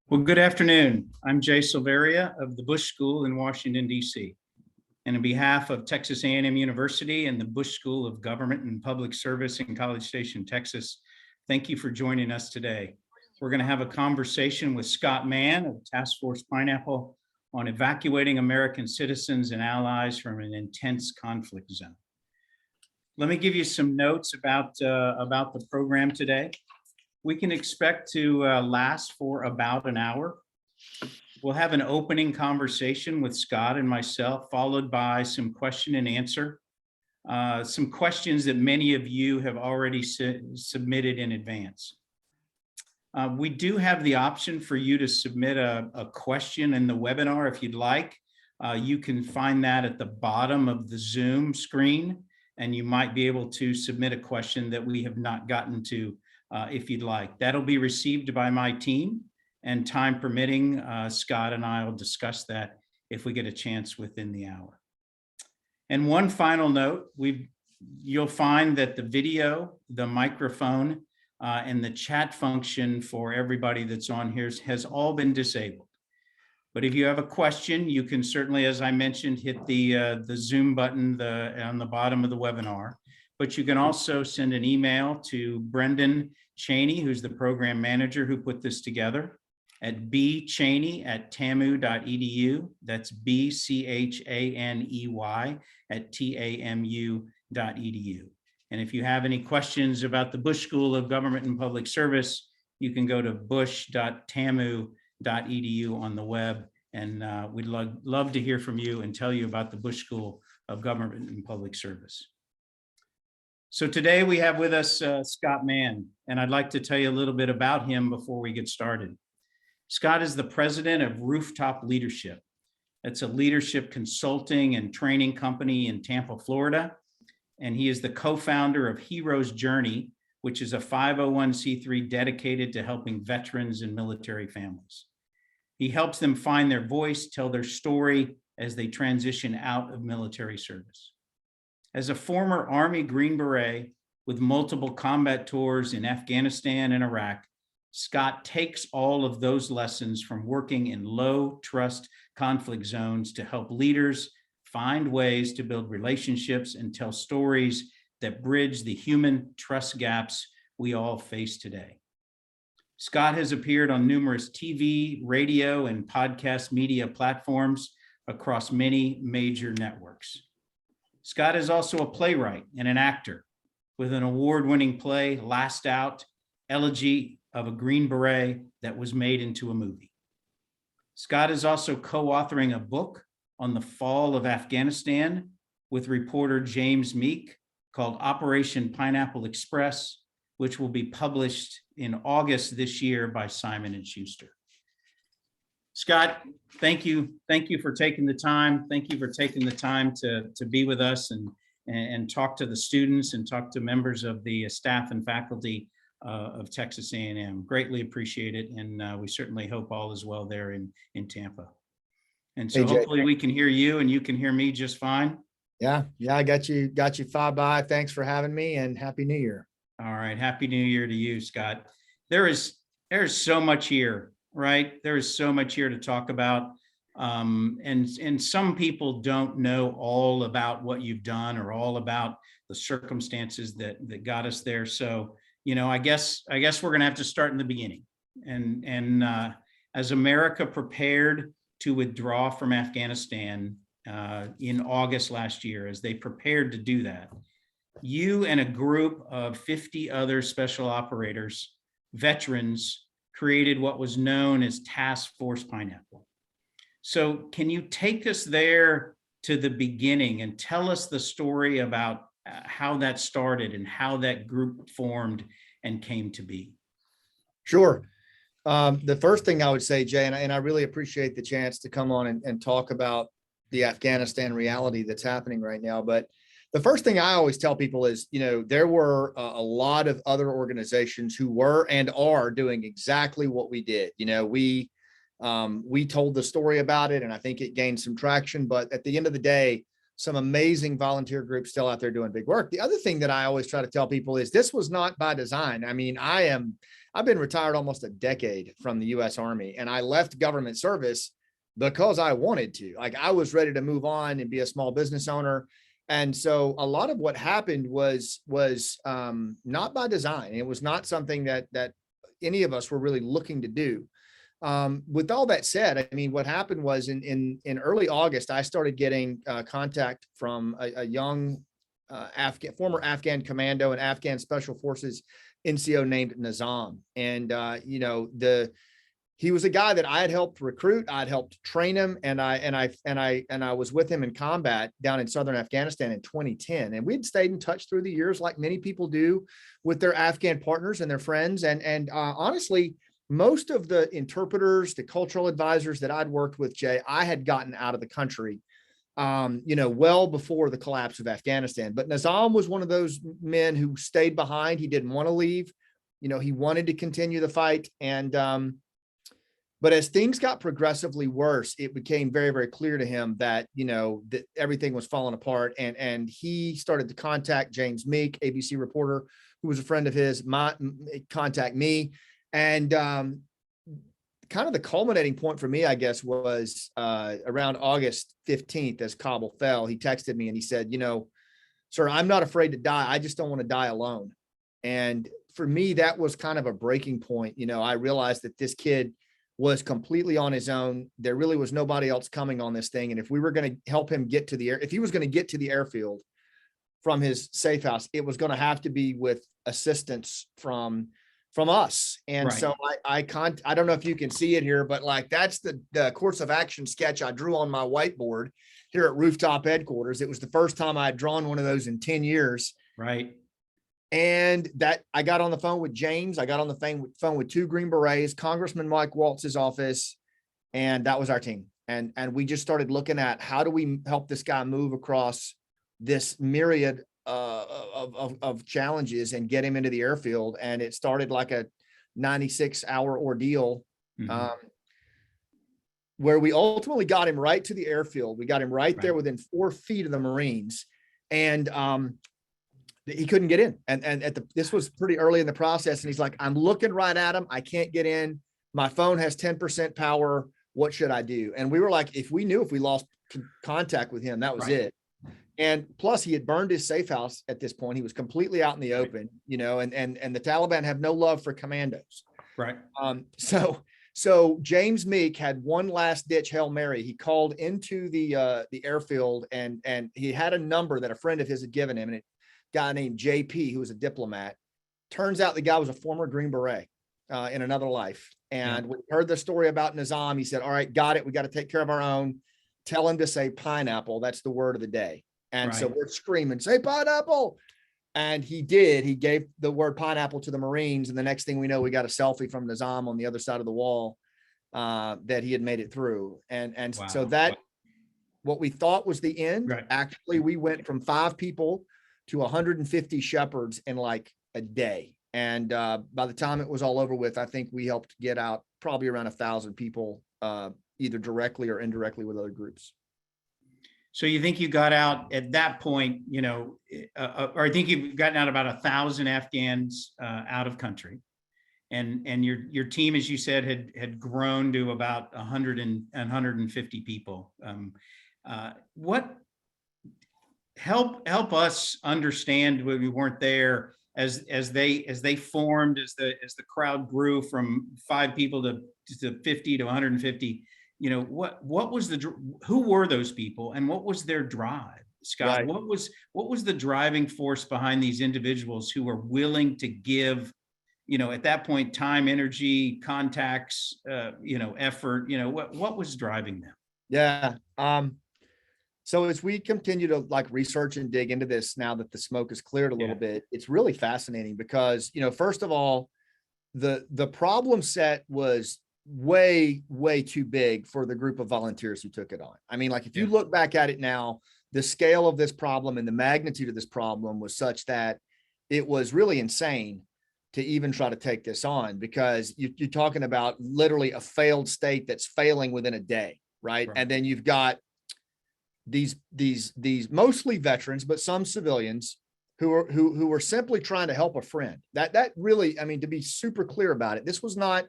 Well, good afternoon. I'm Jay Silveria of the Bush School in Washington, D.C. And on behalf of Texas A&M University and the Bush School of Government and Public Service in College Station, Texas, thank you for joining us today. We're going to have a conversation with Scott Mann of Task Force Pineapple on evacuating American citizens and allies from an intense conflict zone. Let me give you some notes about the program today. We can expect to last for about an hour. We'll have an opening conversation with Scott and myself, followed by some question and answer, some questions that many of you have already submitted in advance. We do have the option for you to submit a question in the webinar if you'd like. You can find that at the bottom of the Zoom screen, and you might be able to submit a question that we have not gotten to if you'd like. That'll be received by my team, and time permitting, Scott and I will discuss that if we get a chance within the hour. And one final note, you'll find that the video, the microphone, and the chat function for everybody that's on here has all been disabled. But if you have a question, you can certainly, as I mentioned, hit the Zoom button on the bottom of the webinar. But you can also send an email to Brendan Cheney, who's the program manager who put this together, at bchaney@tamu.edu. That's bchaney@tamu.edu. And if you have any questions about the Bush School of Government and Public Service, you can go to bush.tamu.edu on the web. And we'd love to hear from you and tell you about the Bush School of Government and Public Service. So today we have with us Scott Mann, and I'd like to tell you a little bit about him before we get started. Scott is the president of Rooftop Leadership. That's a leadership consulting and training company in Tampa, Florida. And he is the co-founder of Hero's Journey, which is a 501c3 dedicated to helping veterans and military families. He helps them find their voice, tell their story as they transition out of military service. As a former Army Green Beret with multiple combat tours in Afghanistan and Iraq, Scott takes all of those lessons from working in low trust conflict zones to help leaders find ways to build relationships and tell stories that bridge the human trust gaps we all face today. Scott has appeared on numerous TV, radio, and podcast media platforms across many major networks. Scott is also a playwright and an actor with an award-winning play, Last Out, Elegy of a Green Beret, that was made into a movie. Scott is also co-authoring a book on the fall of Afghanistan with reporter James Meek called Operation Pineapple Express, which will be published in August this year by Simon & Schuster. Scott, thank you. Thank you for taking the time. Thank you for taking the time to be with us and talk to the students and talk to members of the staff and faculty of Texas A&M. Greatly appreciate it. And we certainly hope all is well there in Tampa. And so hopefully we can hear you and you can hear me just fine. Yeah, I got you 5 by. Thanks for having me, and Happy New Year. All right. Happy New Year to you, Scott. There's so much here, right? There is so much here to talk about. And some people don't know all about what you've done or all about the circumstances that got us there. So, I guess we're going to have to start in the beginning. And as America prepared to withdraw from Afghanistan in August last year, as they prepared to do that, you and a group of 50 other special operators, veterans, created what was known as Task Force Pineapple. So can you take us there to the beginning and tell us the story about how that started and how that group formed and came to be? Sure. The first thing I would say, Jay, and I really appreciate the chance to come on and talk about the Afghanistan reality that's happening right now. But the first thing I always tell people is, there were a lot of other organizations who were and are doing exactly what we did. We told the story about it, and I think it gained some traction. But at the end of the day, some amazing volunteer groups still out there doing big work. The other thing that I always try to tell people is this was not by design. I mean, I I've been retired almost a decade from the U.S. Army, and I left government service because I wanted to. Like, I was ready to move on and be a small business owner. And so a lot of what happened was not by design. It was not something that any of us were really looking to do. With all that said, I mean, what happened was in early August, I started getting contact from a young former Afghan commando and Afghan Special Forces NCO named Nizam. And, he was a guy that I had helped recruit. I'd helped train him, and I was with him in combat down in southern Afghanistan in 2010. And we'd stayed in touch through the years, like many people do with their Afghan partners and their friends. And honestly, most of the interpreters, the cultural advisors that I'd worked with, Jay, I had gotten out of the country, well before the collapse of Afghanistan. But Nizam was one of those men who stayed behind. He didn't want to leave. He wanted to continue the fight. And, but as things got progressively worse, it became very, very clear to him that, that everything was falling apart. And he started to contact James Meek, ABC reporter, who was a friend of his, contact me. And kind of the culminating point for me, I guess, was around August 15th, as Kabul fell. He texted me and he said, sir, I'm not afraid to die. I just don't want to die alone. And for me, that was kind of a breaking point. I realized that this kid was completely on his own. There really was nobody else coming on this thing. And if we were going to help him get to the air, if he was going to get to the airfield from his safe house, it was going to have to be with assistance from us. And Right. so I don't know if you can see it here, but like, that's the course of action sketch I drew on my whiteboard here at Rooftop Headquarters. It was the first time I had drawn one of those in 10 years. Right. And that I got on the phone with James. I got on the phone with 2 Green Berets, Congressman Mike Waltz's office, and that was our team. And we just started looking at how do we help this guy move across this myriad of challenges and get him into the airfield. And it started like a 96-hour ordeal, where we ultimately got him right to the airfield. We got him right there within 4 feet of the Marines, and he couldn't get in. And this was pretty early in the process. And he's like, I'm looking right at him. I can't get in. My phone has 10% power. What should I do? And we were like, if we lost contact with him, that was it. And plus he had burned his safe house at this point. He was completely out in the open, and the Taliban have no love for commandos. Right. So James Meek had one last ditch Hail Mary. He called into the airfield, and he had a number that a friend of his had given him, and a guy named JP, who was a diplomat. Turns out the guy was a former Green Beret in another life. And when he heard the story about Nizam, he said, all right, got it. We got to take care of our own. Tell him to say pineapple. That's the word of the day. And so we're screaming, say pineapple. And he did. He gave the word pineapple to the Marines. And the next thing we know, we got a selfie from Nizam on the other side of the wall that he had made it through. And so that, what we thought was the end, actually, we went from 5 people to 150 shepherds in like a day. And by the time it was all over with, I think we helped get out probably around 1,000 people, either directly or indirectly with other groups. So you think you got out at that point, or I think you've gotten out about 1,000 Afghans out of country, and your team, as you said, had grown to about 150 people. What help us understand when we weren't there as they formed, as the crowd grew from 5 people to 50 to 150. What was who were those people, and what was their drive, Scott? What was the driving force behind these individuals who were willing to give, at that point, time, energy, contacts, effort, what was driving them? Yeah. So as we continue to research and dig into this, now that the smoke is cleared a little bit, it's really fascinating because, first of all, the problem set was way too big for the group of volunteers who took it on. I mean, if you look back at it now, the scale of this problem and the magnitude of this problem was such that it was really insane to even try to take this on, because you're talking about literally a failed state that's failing within a day, right? And then you've got these mostly veterans, but some civilians who were simply trying to help a friend. That really, I mean, to be super clear about it, this was not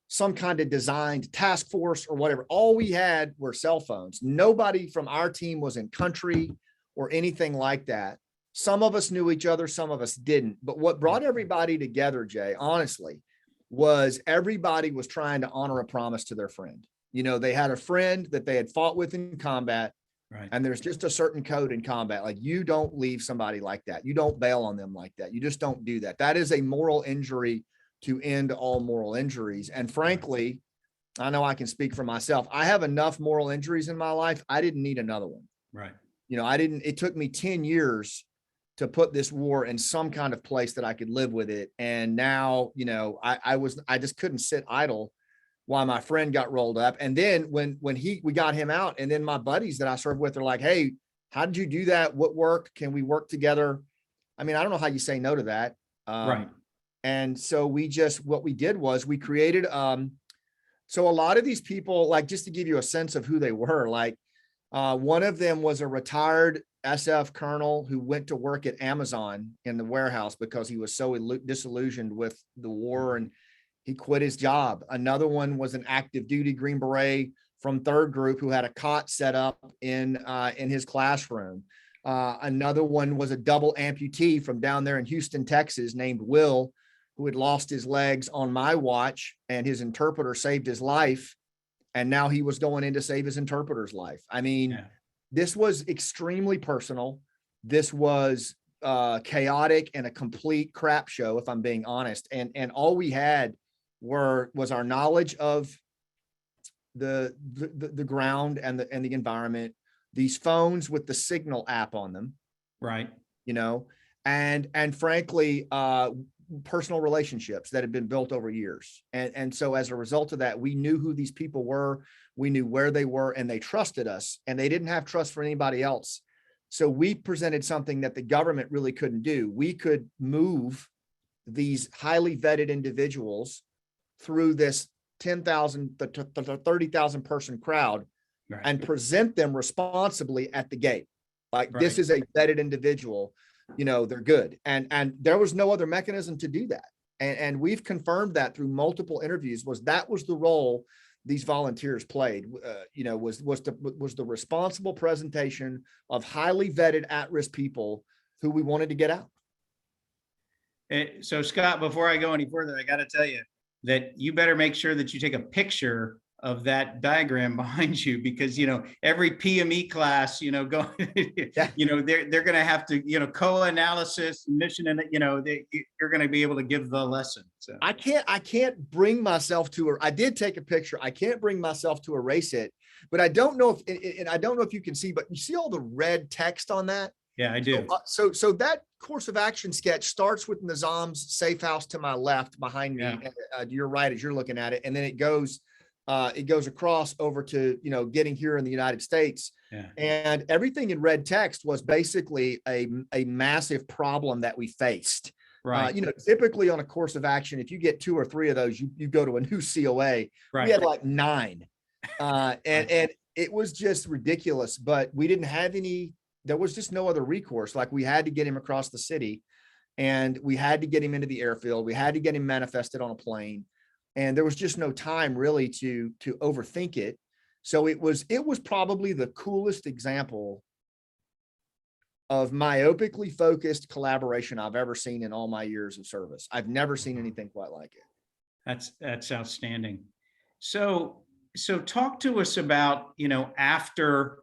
some kind of designed task force or whatever. All we had were cell phones. Nobody from our team was in country or anything like that. Some of us knew each other, some of us didn't. But what brought everybody together, Jay, honestly, was everybody was trying to honor a promise to their friend. You know, they had a friend that they had fought with in combat. Right. And there's just a certain code in combat. Like, you don't leave somebody like that. You don't bail on them like that. You just don't do that. That is a moral injury to end all moral injuries. And frankly, I know I can speak for myself. I have enough moral injuries in my life. I didn't need another one. Right. You know, it took me 10 years to put this war in some kind of place that I could live with it. And now, you know, I just couldn't sit idle while my friend got rolled up. And then when we got him out, and then my buddies that I served with are like, "Hey, how did you do that? What worked? Can we work together?" I mean, I don't know how you say no to that. Right. And so what we did was we created, so a lot of these people, like, just to give you a sense of who they were, like, one of them was a retired SF colonel who went to work at Amazon in the warehouse because he was so disillusioned with the war, and he quit his job. Another one was an active duty Green Beret from 3rd Group who had a cot set up in his classroom. Another one was a double amputee from down there in Houston, Texas, named Will, who had lost his legs on my watch, and his interpreter saved his life. And now he was going in to save his interpreter's life. I mean, This was extremely personal. This was chaotic and a complete crap show, if I'm being honest. And all we had was our knowledge of the ground and the environment, these phones with the Signal app on them. Right. You know, and frankly, personal relationships that had been built over years. And so as a result of that, we knew who these people were, we knew where they were, and they trusted us, and they didn't have trust for anybody else. So we presented something that the government really couldn't do. We could move these highly vetted individuals through this 10,000 to 30,000 person crowd, Right. and present them responsibly at the gate. Like, this Right. is a vetted individual, you know, they're good. And there was no other mechanism to do that. And we've confirmed that through multiple interviews, that was the role these volunteers played, you know, was the responsible presentation of highly vetted at-risk people who we wanted to get out. So Scott, before I go any further, I got to tell you that you better make sure that you take a picture of that diagram behind you, because, you know, every PME class, you know, go, you know, they're going to have to, you know, co-analysis, mission, and, you know, you're going to be able to give the lesson. So I can't bring myself to, I did take a picture. I can't bring myself to erase it, but I don't know if, and I don't know if you can see, but you see all the red text on that? Yeah, I do. So that course of action sketch starts with Nizam's safe house to my left behind me, to your right as you're looking at it. And then it goes across over to, you know, getting here in the United States. Yeah. And everything in red text was basically a massive problem that we faced. Right. You know, typically on a course of action, if you get 2 or 3 of those, you go to a new COA. Right. We had like 9. And it was just ridiculous, but we didn't have there was just no other recourse. Like, we had to get him across the city, and we had to get him into the airfield. We had to get him manifested on a plane, and there was just no time really to overthink it. So it was probably the coolest example of myopically focused collaboration I've ever seen in all my years of service. I've never seen anything quite like it. That's outstanding. So talk to us about, you know, after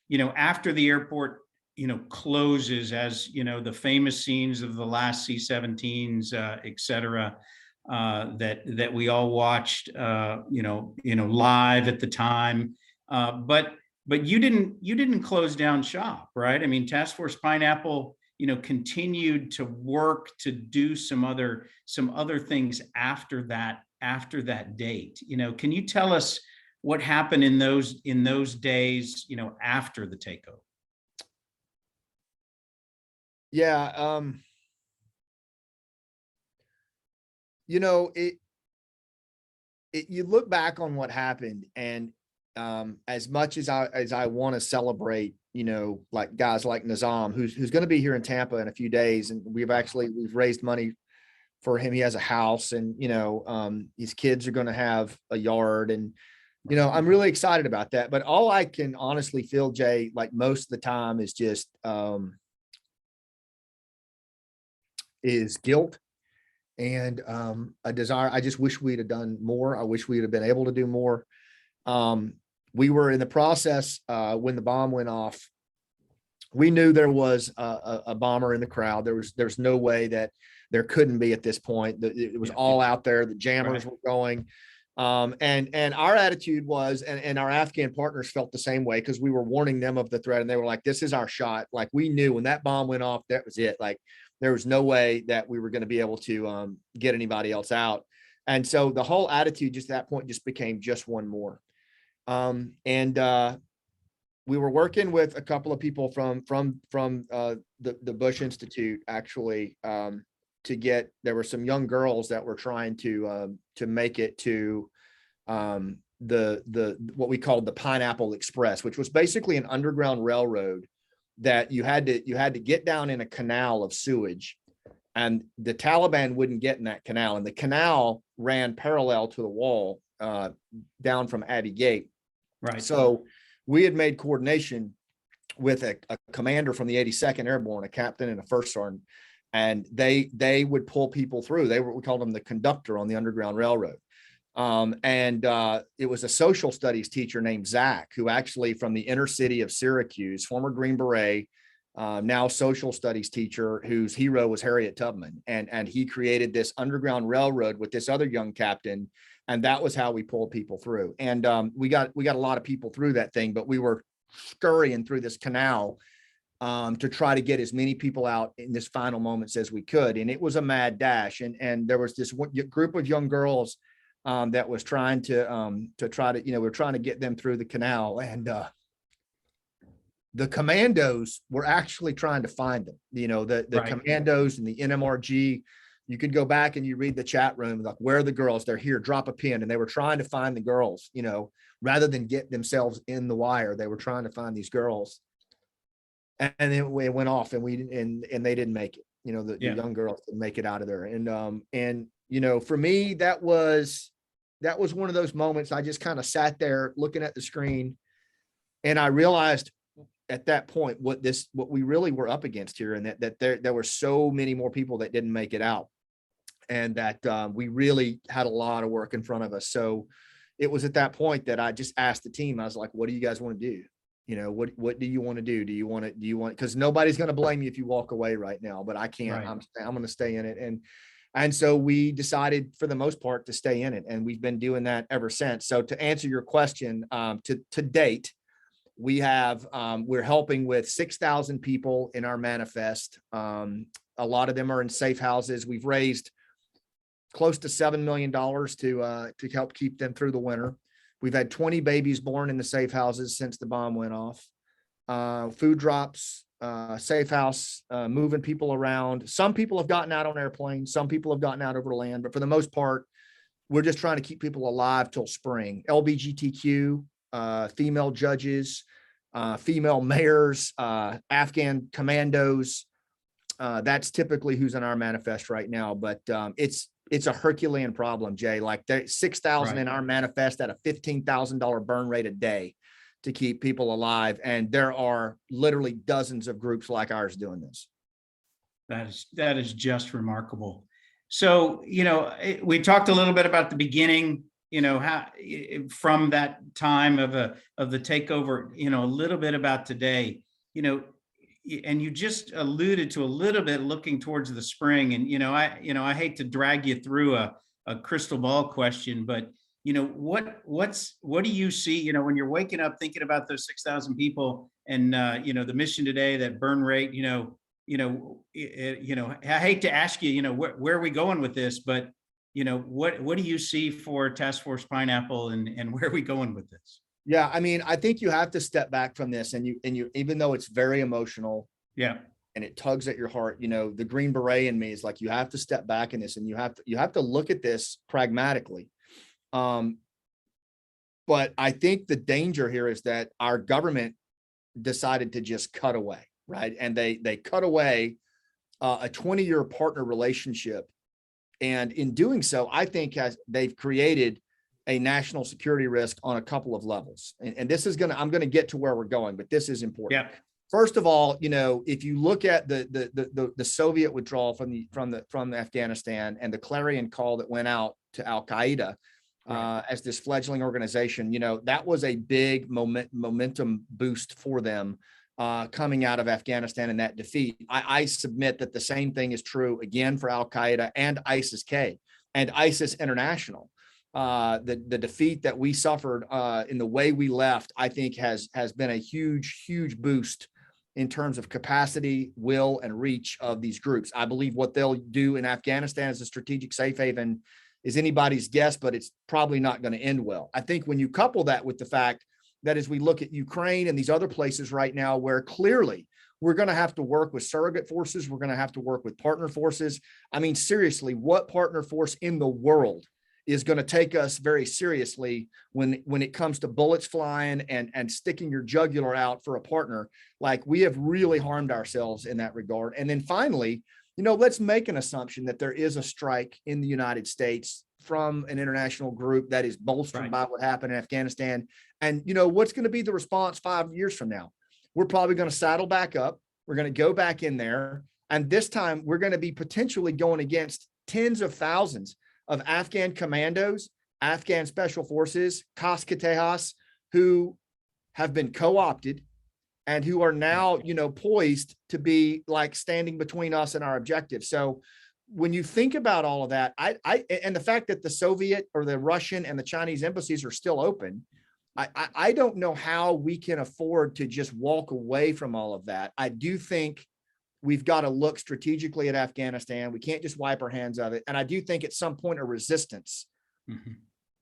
the airport, you know, closes, as, you know, the famous scenes of the last C-17s, et cetera, that we all watched, you know, live at the time. But you didn't close down shop, right? I mean, Task Force Pineapple, you know, continued to work to do some other things after that date. You know, can you tell us what happened in those days, you know, after the takeover? Yeah. You know, you look back on what happened, and as much as I want to celebrate, like guys like Nizam, who's going to be here in Tampa in a few days, and we've raised money for him. He has a house, and his kids are going to have a yard, and I'm really excited about that. But all I can honestly feel, Jay, like most of the time, is just is guilt and a desire. I just wish we'd have done more. I wish we'd have been able to do more. We were in the process when the bomb went off. We knew there was a bomber in the crowd. There's no way that there couldn't be at this point. It was all out there. The jammers were going. And our attitude was, and our Afghan partners felt the same way, because we were warning them of the threat, and they were like, this is our shot. Like, we knew when that bomb went off, that was it. Like, there was no way that we were going to be able to get anybody else out. And so the whole attitude just at that point just became just one more. We were working with a couple of people from the Bush Institute, actually, there were some young girls that were trying to make it to what we called the Pineapple Express, which was basically an underground railroad that you had to get down in a canal of sewage, and the Taliban wouldn't get in that canal, and the canal ran parallel to the wall down from Abbey Gate. Right. So we had made coordination with a commander from the 82nd Airborne, a captain and a first sergeant, and they would pull people through. We called them the conductor on the Underground Railroad. It was a social studies teacher named Zach, who actually from the inner city of Syracuse, former Green Beret, now social studies teacher, whose hero was Harriet Tubman. And he created this Underground Railroad with this other young captain. And that was how we pulled people through. And we got a lot of people through that thing, but we were scurrying through this canal to try to get as many people out in this final moments as we could. And it was a mad dash. And there was this group of young girls that was trying to we're trying to get them through the canal. And the commandos were actually trying to find them, the commandos and the NMRG. You could go back and you read the chat room, like, where are the girls? They're here, drop a pin. And they were trying to find the girls, rather than get themselves in the wire. They were trying to find these girls. And then it went off, and they didn't make it. The young girls didn't make it out of there. And for me, that was one of those moments. I just kind of sat there looking at the screen, and I realized at that point what we really were up against here, and that there were so many more people that didn't make it out, and that we really had a lot of work in front of us. So it was at that point that I just asked the team, I was like, what do you guys want to do? What do you want to do? Do you want, because nobody's going to blame you if you walk away right now, but I can't. I'm going to stay in it. And so we decided for the most part to stay in it. And we've been doing that ever since. So to answer your question, to date, we have, we're helping with 6,000 people in our manifest. A lot of them are in safe houses. We've raised close to $7 million to help keep them through the winter. We've had 20 babies born in the safe houses since the bomb went off. Food drops, safe house, moving people around. Some people have gotten out on airplanes. Some people have gotten out over land, but for the most part, we're just trying to keep people alive till spring. LGBTQ, female judges, female mayors, Afghan commandos. That's typically who's in our manifest right now, but it's a Herculean problem, Jay. Like 6,000 in our manifest at a $15,000 burn rate a day to keep people alive. And there are literally dozens of groups like ours doing this. That is just remarkable. So, we talked a little bit about the beginning, how from that time of the takeover, a little bit about today, and you just alluded to a little bit looking towards the spring. And, I hate to drag you through a crystal ball question, but, what do you see, when you're waking up thinking about those 6,000 people and, the mission today, that burn rate, I hate to ask you, where are we going with this, but, what do you see for Task Force Pineapple, and where are we going with this? Yeah, I mean, I think you have to step back from this, and you, even though it's very emotional, and it tugs at your heart, the Green Beret in me is like, you have to step back in this, and you have to look at this pragmatically. But I think the danger here is that our government decided to just cut away, right? And they cut away a 20-year partner relationship. And in doing so, I think they've created a national security risk on a couple of levels. And this is I'm going to get to where we're going, but this is important. Yeah. First of all, if you look at the Soviet withdrawal from Afghanistan and the clarion call that went out to Al Qaeda as this fledgling organization, that was a big momentum boost for them coming out of Afghanistan and that defeat. I submit that the same thing is true again for Al Qaeda and ISIS-K and ISIS International. The defeat that we suffered in the way we left, I think has been a huge boost in terms of capacity, will, and reach of these groups. I believe what they'll do in Afghanistan as a strategic safe haven is anybody's guess, but it's probably not going to end well. I think when you couple that with the fact that as we look at Ukraine and these other places right now, where clearly we're going to have to work with surrogate forces, we're going to have to work with partner forces. I mean, seriously, what partner force in the world is going to take us very seriously when it comes to bullets flying and sticking your jugular out for a partner? Like, we have really harmed ourselves in that regard. And then finally, let's make an assumption that there is a strike in the United States from an international group that is bolstered by what happened in Afghanistan. And what's going to be the response 5 years from now? We're probably going to saddle back up. We're going to go back in there. And this time we're going to be potentially going against tens of thousands of Afghan commandos, Afghan special forces, Kas-Katehas, who have been co-opted and who are now, poised to be like standing between us and our objectives. So when you think about all of that, and the fact that the Soviet or the Russian and the Chinese embassies are still open, I don't know how we can afford to just walk away from all of that. I do think we've got to look strategically at Afghanistan. We can't just wipe our hands of it. And I do think at some point a resistance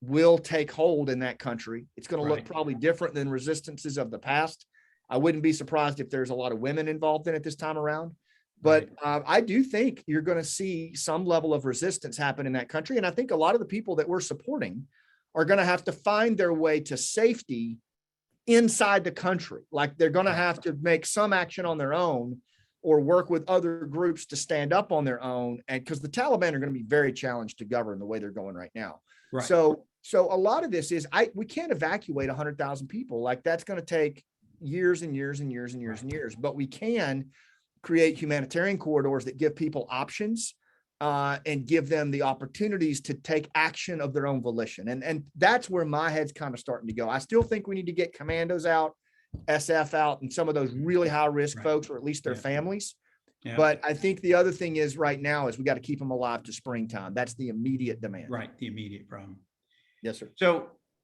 will take hold in that country. It's going to look probably different than resistances of the past. I wouldn't be surprised if there's a lot of women involved in it this time around. But I do think you're going to see some level of resistance happen in that country. And I think a lot of the people that we're supporting are going to have to find their way to safety inside the country. Like, they're going to have to make some action on their own or work with other groups to stand up on their own. And because the Taliban are going to be very challenged to govern the way they're going right now. So a lot of this is, we can't evacuate 100,000 people. Like, that's going to take years and years and years and years and years, but we can create humanitarian corridors that give people options and give them the opportunities to take action of their own volition. And that's where my head's kind of starting to go. I still think we need to get commandos out, SF out, and some of those really high risk folks, or at least their families. But I think the other thing is right now is we got to keep them alive to springtime. That's the immediate demand. Right. The immediate problem. Yes, sir.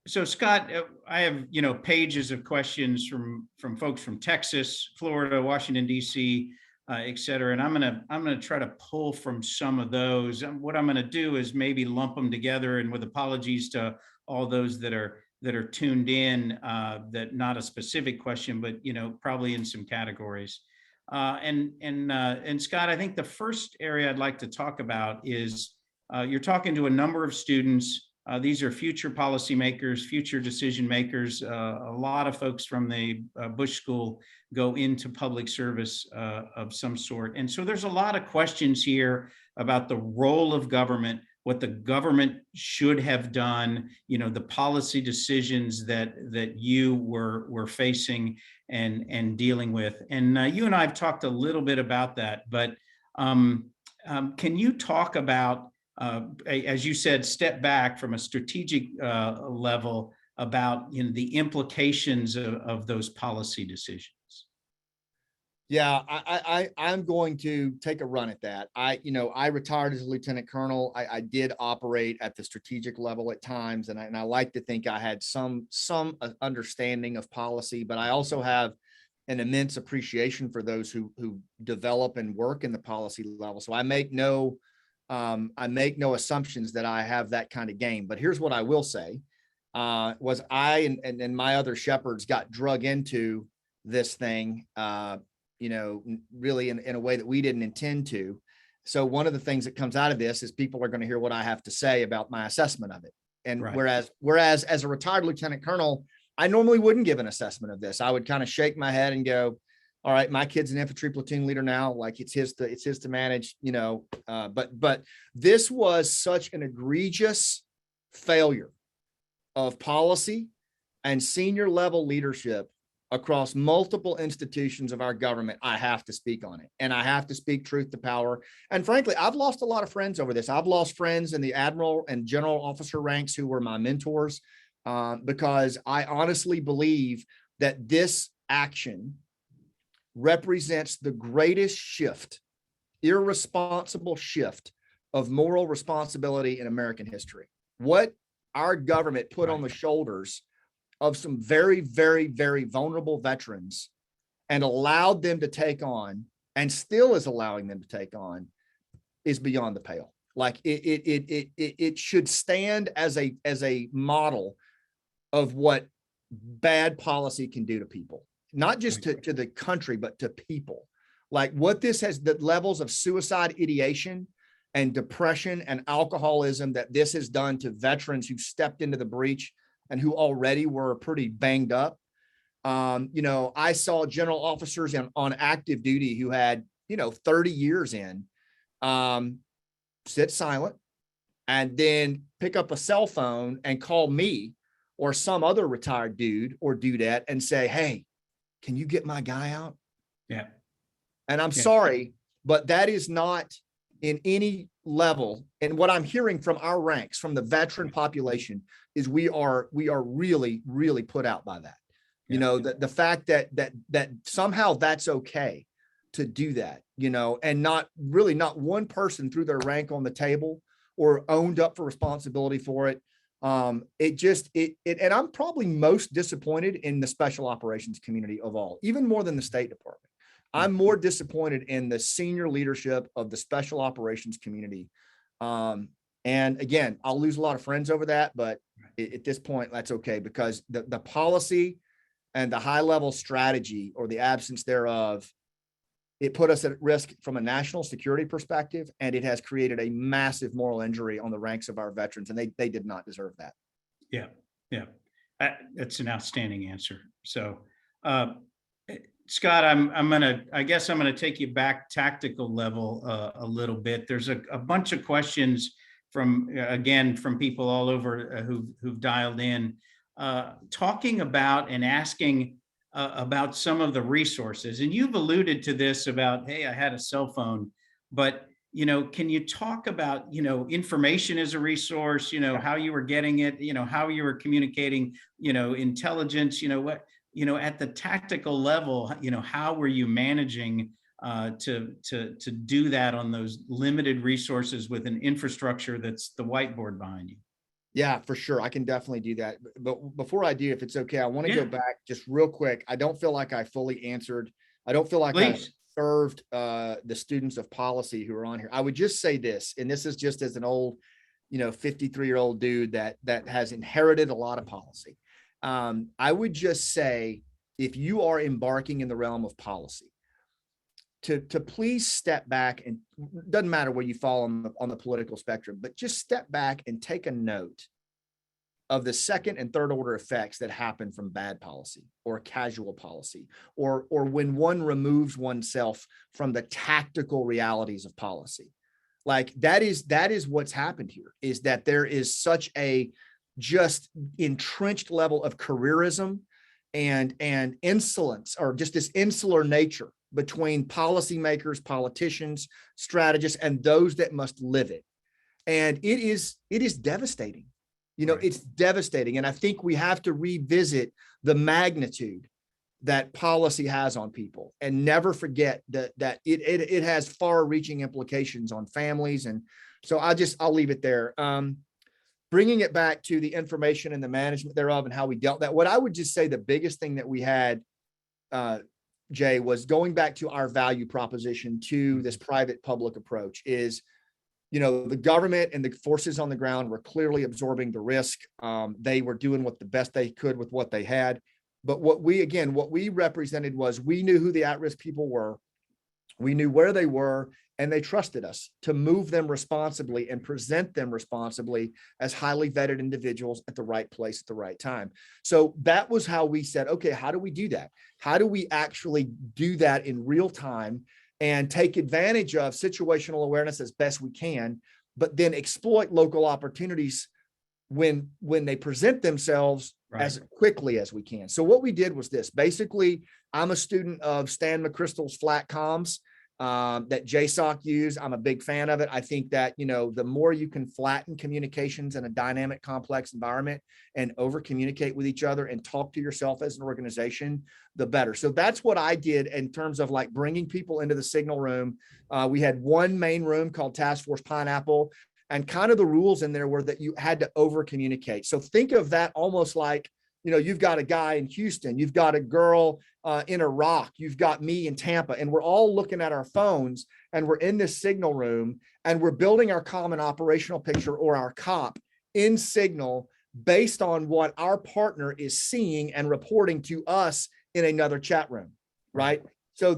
So Scott, I have, pages of questions from folks from Texas, Florida, Washington, DC, et cetera. And I'm going to try to pull from some of those. What I'm going to do is maybe lump them together, and with apologies to all those that are tuned in, that not a specific question, but, probably in some categories. And Scott, I think the first area I'd like to talk about is you're talking to a number of students. These are future policymakers, future decision makers. A lot of folks from the Bush School go into public service of some sort. And so there's a lot of questions here about the role of government, what the government should have done, the policy decisions that you were facing and dealing with. And you and I have talked a little bit about that, but can you talk about, as you said, step back from a strategic level about the implications of those policy decisions? Yeah, I'm going to take a run at that. I retired as a lieutenant colonel. I did operate at the strategic level at times, and I like to think I had some understanding of policy, but I also have an immense appreciation for those who develop and work in the policy level. So I make no assumptions that I have that kind of game. But here's what I will say: was I and my other shepherds got drug into this thing, really in a way that we didn't intend to. So one of the things that comes out of this is people are going to hear what I have to say about my assessment of it. And Right. whereas as a retired lieutenant colonel, I normally wouldn't give an assessment of this. I would kind of shake my head and go, all right, my kid's an infantry platoon leader now. Like it's his to manage, but this was such an egregious failure of policy and senior level leadership across multiple institutions of our government. I have to speak on it, and I have to speak truth to power. And frankly, I've lost a lot of friends over this. I've lost friends in the admiral and general officer ranks who were my mentors, because I honestly believe that this action represents the greatest shift, irresponsible shift of moral responsibility in American history. What our government put on the shoulders of some very, very, very vulnerable veterans and allowed them to take on, and still is allowing them to take on, is beyond the pale. Like it should stand as a model of what bad policy can do to people, not just to the country, but to people. Like what this has, the levels of suicide ideation and depression and alcoholism that this has done to veterans who stepped into the breach and who already were pretty banged up. I saw general officers on active duty who had, 30 years in, sit silent and then pick up a cell phone and call me or some other retired dude or dudette and say, hey, can you get my guy out? Yeah. And I'm sorry, but that is not in any level. And what I'm hearing from our ranks, from the veteran population, is we are really, really put out by that. The fact that somehow that's okay to do that, and not one person threw their rank on the table or owned up for responsibility for it. And I'm probably most disappointed in the special operations community of all, even more than the State Department. I'm more disappointed in the senior leadership of the special operations community. And again, I'll lose a lot of friends over that, but at this point, that's okay, because the policy and the high level strategy, or the absence thereof, it put us at risk from a national security perspective, and it has created a massive moral injury on the ranks of our veterans, and they did not deserve that. Yeah. That's an outstanding answer. So, Scott, I guess I'm gonna take you back tactical level a little bit. There's a bunch of questions from people all over who've dialed in, talking about and asking about some of the resources. And you've alluded to this about, hey, I had a cell phone, but can you talk about, information as a resource, how you were getting it, how you were communicating, intelligence, at the tactical level, how were you managing to do that on those limited resources with an infrastructure that's the whiteboard behind you? Yeah, for sure. I can definitely do that. But before I do, if it's okay, I want to go back just real quick. I don't feel like I fully answered. I don't feel like I served the students of policy who are on here. I would just say this, and this is just as an old, 53-year-old dude that has inherited a lot of policy. I would just say, if you are embarking in the realm of policy, to please step back, and doesn't matter where you fall on the political spectrum, but just step back and take a note of the second and third order effects that happen from bad policy or casual policy, or when one removes oneself from the tactical realities of policy. Like that is what's happened here, is that there is such a just entrenched level of careerism and insolence, or just this insular nature between policymakers, politicians, strategists, and those that must live it. And it is devastating. It's devastating. And I think we have to revisit the magnitude that policy has on people, and never forget that it has far reaching implications on families. And so I'll leave it there. Bringing it back to the information and the management thereof and how we dealt that. What I would just say, the biggest thing that we had, Jay, was going back to our value proposition to this private public approach is, the government and the forces on the ground were clearly absorbing the risk. They were doing the best they could with what they had. But what we represented was, we knew who the at-risk people were. We knew where they were, and they trusted us to move them responsibly and present them responsibly as highly vetted individuals at the right place at the right time. So that was how we said, okay, how do we do that? How do we actually do that in real time and take advantage of situational awareness as best we can, but then exploit local opportunities when they present themselves as quickly as we can. So what we did was this. Basically, I'm a student of Stan McChrystal's flat comms that JSOC used. I'm a big fan of it. I think that, the more you can flatten communications in a dynamic, complex environment and over communicate with each other and talk to yourself as an organization, the better. So that's what I did in terms of like bringing people into the signal room. We had one main room called Task Force Pineapple, and kind of the rules in there were that you had to over communicate. So think of that almost like, you've got a guy in Houston, you've got a girl in Iraq, you've got me in Tampa, and we're all looking at our phones and we're in this signal room and we're building our common operational picture or our COP in signal based on what our partner is seeing and reporting to us in another chat room, right? So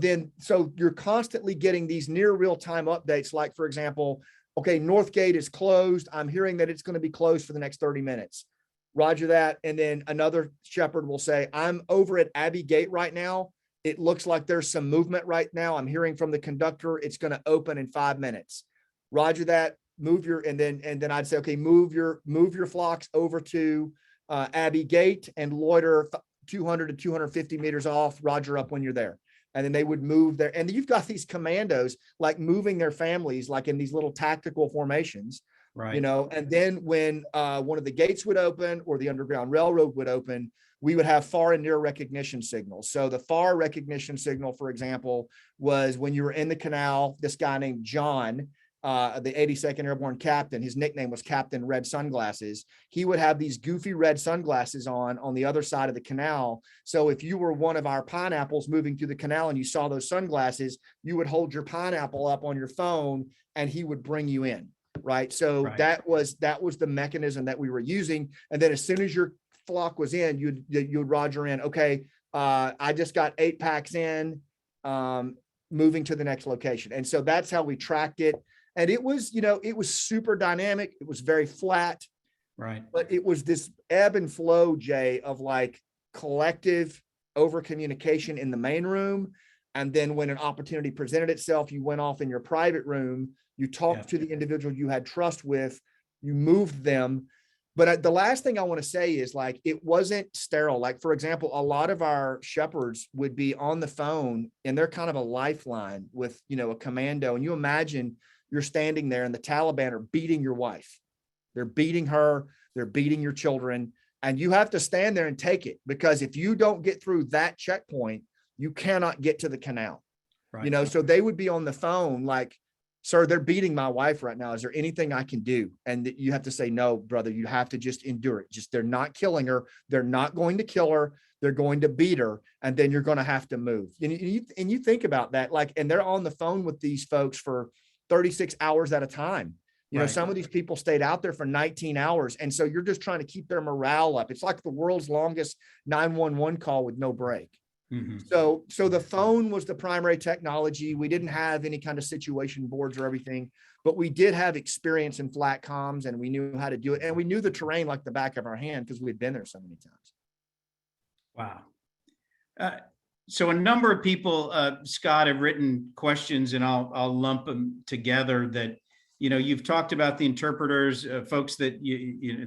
you're constantly getting these near real-time updates. Like, for example, okay, North Gate is closed. I'm hearing that it's going to be closed for the next 30 minutes. Roger that. And then another shepherd will say, I'm over at Abbey Gate right now. It looks like there's some movement right now. I'm hearing from the conductor. It's going to open in 5 minutes. Roger that. And then I'd say, okay, move your flocks over to Abbey Gate and loiter 200 to 250 meters off. Roger up when you're there. And then they would move there. And you've got these commandos like moving their families, like in these little tactical formations. Right. And then when one of the gates would open or the Underground Railroad would open, we would have far and near recognition signals. So the far recognition signal, for example, was when you were in the canal, this guy named John, the 82nd Airborne captain, his nickname was Captain Red Sunglasses. He would have these goofy red sunglasses on the other side of the canal. So if you were one of our pineapples moving through the canal and you saw those sunglasses, you would hold your pineapple up on your phone and he would bring you in. Right. So that was the mechanism that we were using. And then as soon as your flock was in, you'd Roger in, okay, I just got 8 packs in, moving to the next location. And so that's how we tracked it. And it was, it was super dynamic. It was very flat. Right. But it was this ebb and flow, Jay, of like collective over communication in the main room. And then when an opportunity presented itself, you went off in your private room, you talked to the individual you had trust with, you moved them. But the last thing I want to say is like, it wasn't sterile. Like, for example, a lot of our shepherds would be on the phone and they're kind of a lifeline with, a commando. And you imagine you're standing there and the Taliban are beating your wife. They're beating her, they're beating your children. And you have to stand there and take it, because if you don't get through that checkpoint, you cannot get to the canal. Right. So they would be on the phone like, sir, they're beating my wife right now. Is there anything I can do? And you have to say, no, brother, you have to just endure it. They're not killing her. They're not going to kill her. They're going to beat her. And then you're going to have to move. And you think about that, like, and they're on the phone with these folks for 36 hours at a time. Some of these people stayed out there for 19 hours. And so you're just trying to keep their morale up. It's like the world's longest 911 call with no break. Mm-hmm. So the phone was the primary technology. We didn't have any kind of situation boards or everything, but we did have experience in flat comms and we knew how to do it. And we knew the terrain like the back of our hand because we'd been there so many times. Wow. So a number of people, Scott, have written questions and I'll lump them together that, you've talked about the interpreters, folks that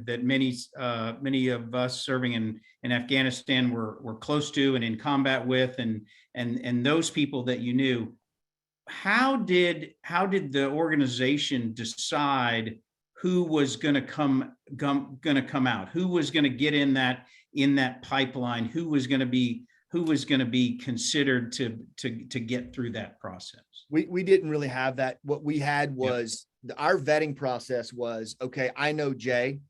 that many of us serving in Afghanistan were close to and in combat with, and those people that you knew. How did the organization decide who was going to come out, who was going to get in that pipeline, who was going to be considered to get through that process? We didn't really have that. What we had was our vetting process was, okay, I know Jay.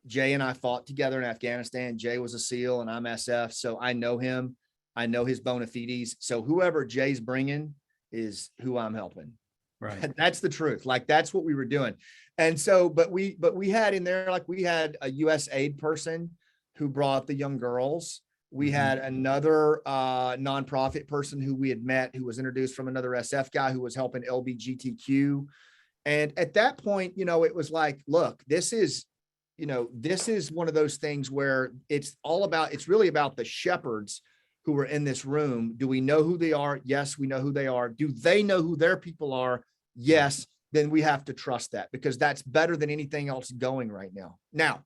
Jay and I fought together in Afghanistan. Jay was a SEAL and I'm SF. So I know him. I know his bona fides. So whoever Jay's bringing is who I'm helping. Right. That's the truth. Like, that's what we were doing. And so, but we had in there, like, we had a US aid person who brought the young girls. We had another nonprofit person who we had met, who was introduced from another SF guy who was helping LBGTQ. And at that point, it was like, look, this is one of those things where it's really about the shepherds who are in this room. Do we know who they are? Yes, we know who they are. Do they know who their people are? Yes. Then we have to trust that, because that's better than anything else going right now. Now,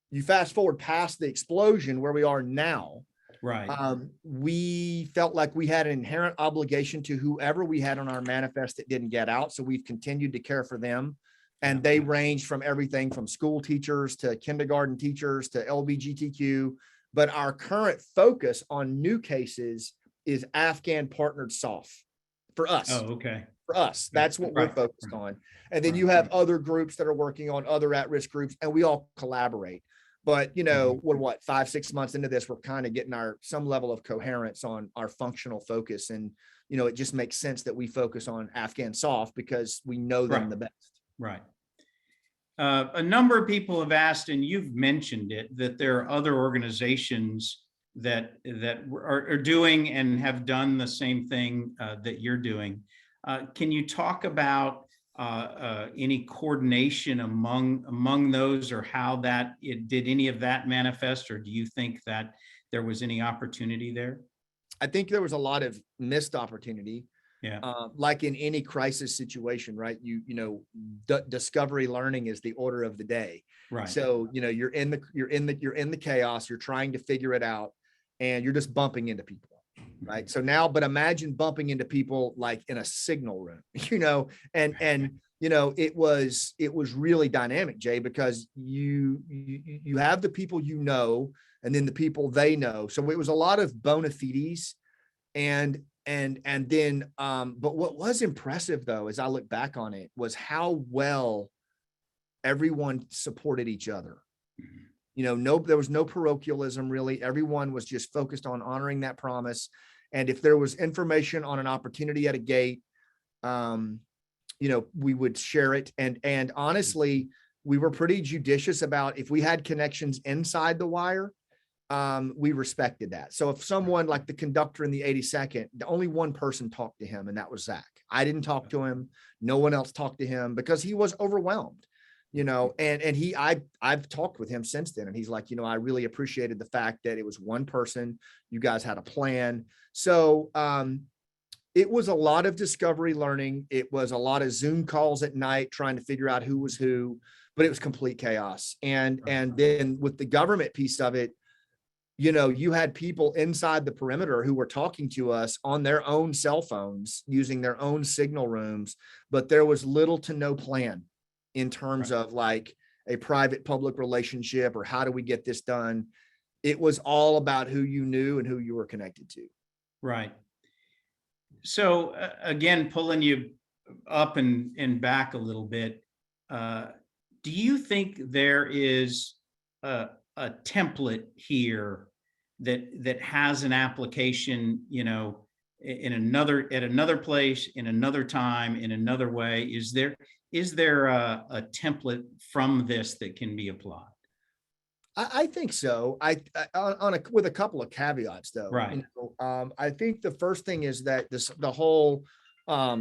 you fast forward past the explosion where we are now. Right. We felt like we had an inherent obligation to whoever we had on our manifest that didn't get out. So we've continued to care for them. And they range from everything from school teachers to kindergarten teachers to LGBTQ. But our current focus on new cases is Afghan partnered SOF for us. Oh, okay. For us, that's what we're focused on. And then you have other groups that are working on other at-risk groups, and we all collaborate. But, we're 5-6 months into this, we're kind of getting some level of coherence on our functional focus. And, it just makes sense that we focus on Afghan SOF because we know them the best. Right. A number of people have asked, and you've mentioned it, that there are other organizations that are doing and have done the same thing that you're doing. Can you talk about any coordination among those, or how did any of that manifest, or do you think that there was any opportunity there? I think there was a lot of missed opportunity. Yeah. Like in any crisis situation, right? Discovery learning is the order of the day. Right. So, you're in the chaos, you're trying to figure it out, and you're just bumping into people. Right. So now, but imagine bumping into people like in a signal room, and it was really dynamic, Jay, because you have the people, and then the people they know. So it was a lot of bona fides and then, but what was impressive though, as I look back on it, was how well everyone supported each other. There was no parochialism really. Everyone was just focused on honoring that promise. And if there was information on an opportunity at a gate, we would share it. And honestly, we were pretty judicious about if we had connections inside the wire, we respected that. So if someone like the conductor in the 82nd, the only one person talked to him, and that was Zach. I didn't talk to him. No one else talked to him because he was overwhelmed. I've talked with him since then, and he's like, I really appreciated the fact that it was one person, you guys had a plan. So, it was a lot of discovery learning. It was a lot of Zoom calls at night, trying to figure out who was who, but it was complete chaos. And then with the government piece of it, you had people inside the perimeter who were talking to us on their own cell phones, using their own signal rooms, but there was little to no plan in terms of like a private public relationship or how do we get this done. It was all about who you knew and who you were connected to. Right. So again, pulling you up and back a little bit, do you think there is a template here that has an application, at another place, in another time, in another way? Is there a template from this that can be applied? I think so. With a couple of caveats though. Right. I think the first thing is that the whole